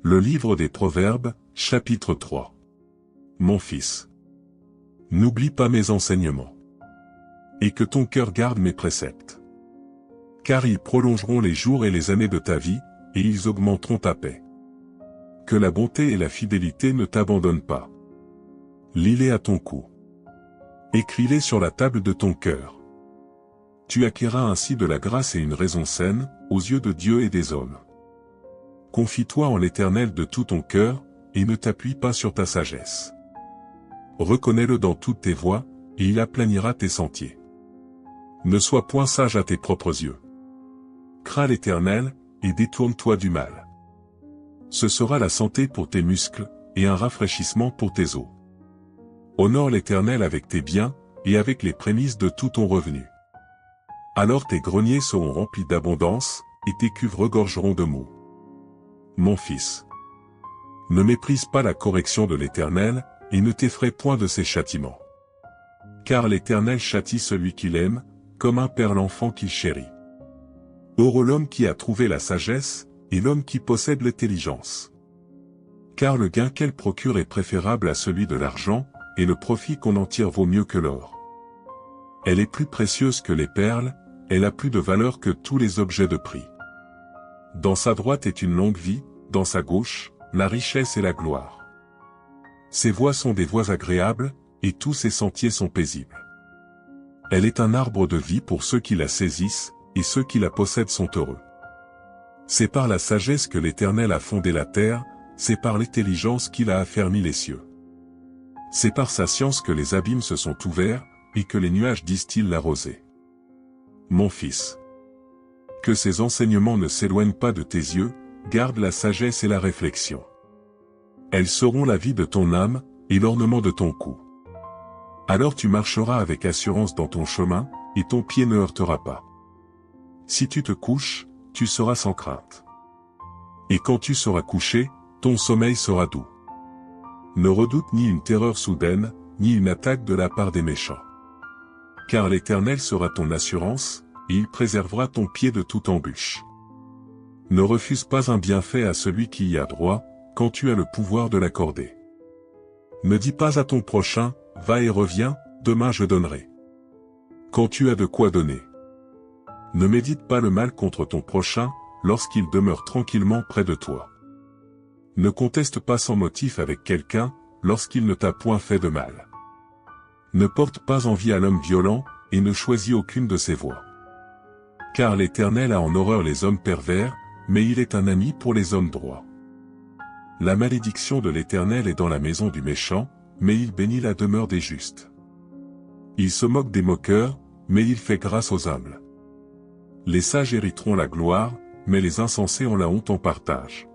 Le livre des Proverbes, chapitre 3. Mon fils, n'oublie pas mes enseignements, et que ton cœur garde mes préceptes. Car ils prolongeront les jours et les années de ta vie, et ils augmenteront ta paix. Que la bonté et la fidélité ne t'abandonnent pas. Lis-les à ton cou. Écris-les sur la table de ton cœur. Tu acquerras ainsi de la grâce et une raison saine, aux yeux de Dieu et des hommes. Confie-toi en l'Éternel de tout ton cœur, et ne t'appuie pas sur ta sagesse. Reconnais-le dans toutes tes voies, et il aplanira tes sentiers. Ne sois point sage à tes propres yeux. Crains l'Éternel, et détourne-toi du mal. Ce sera la santé pour tes muscles, et un rafraîchissement pour tes os. Honore l'Éternel avec tes biens, et avec les prémices de tout ton revenu. Alors tes greniers seront remplis d'abondance, et tes cuves regorgeront de mou. Mon fils, ne méprise pas la correction de l'Éternel, et ne t'effraie point de ses châtiments. Car l'Éternel châtie celui qu'il aime, comme un père l'enfant qu'il chérit. Heureux l'homme qui a trouvé la sagesse, et l'homme qui possède l'intelligence. Car le gain qu'elle procure est préférable à celui de l'argent, et le profit qu'on en tire vaut mieux que l'or. Elle est plus précieuse que les perles, elle a plus de valeur que tous les objets de prix. Dans sa droite est une longue vie, dans sa gauche, la richesse et la gloire. Ses voies sont des voies agréables, et tous ses sentiers sont paisibles. Elle est un arbre de vie pour ceux qui la saisissent, et ceux qui la possèdent sont heureux. C'est par la sagesse que l'Éternel a fondé la terre, c'est par l'intelligence qu'il a affermi les cieux. C'est par sa science que les abîmes se sont ouverts, et que les nuages distillent la rosée. Mon fils, que ces enseignements ne s'éloignent pas de tes yeux, garde la sagesse et la réflexion. Elles seront la vie de ton âme, et l'ornement de ton cou. Alors tu marcheras avec assurance dans ton chemin, et ton pied ne heurtera pas. Si tu te couches, tu seras sans crainte. Et quand tu seras couché, ton sommeil sera doux. Ne redoute ni une terreur soudaine, ni une attaque de la part des méchants. Car l'Éternel sera ton assurance, et il préservera ton pied de toute embûche. Ne refuse pas un bienfait à celui qui y a droit, quand tu as le pouvoir de l'accorder. Ne dis pas à ton prochain, va et reviens, demain je donnerai. Quand tu as de quoi donner. Ne médite pas le mal contre ton prochain, lorsqu'il demeure tranquillement près de toi. Ne conteste pas sans motif avec quelqu'un, lorsqu'il ne t'a point fait de mal. Ne porte pas envie à l'homme violent, et ne choisis aucune de ses voies. Car l'Éternel a en horreur les hommes pervers, mais il est un ami pour les hommes droits. La malédiction de l'Éternel est dans la maison du méchant, mais il bénit la demeure des justes. Il se moque des moqueurs, mais il fait grâce aux humbles. Les sages hériteront la gloire, mais les insensés ont la honte en partage.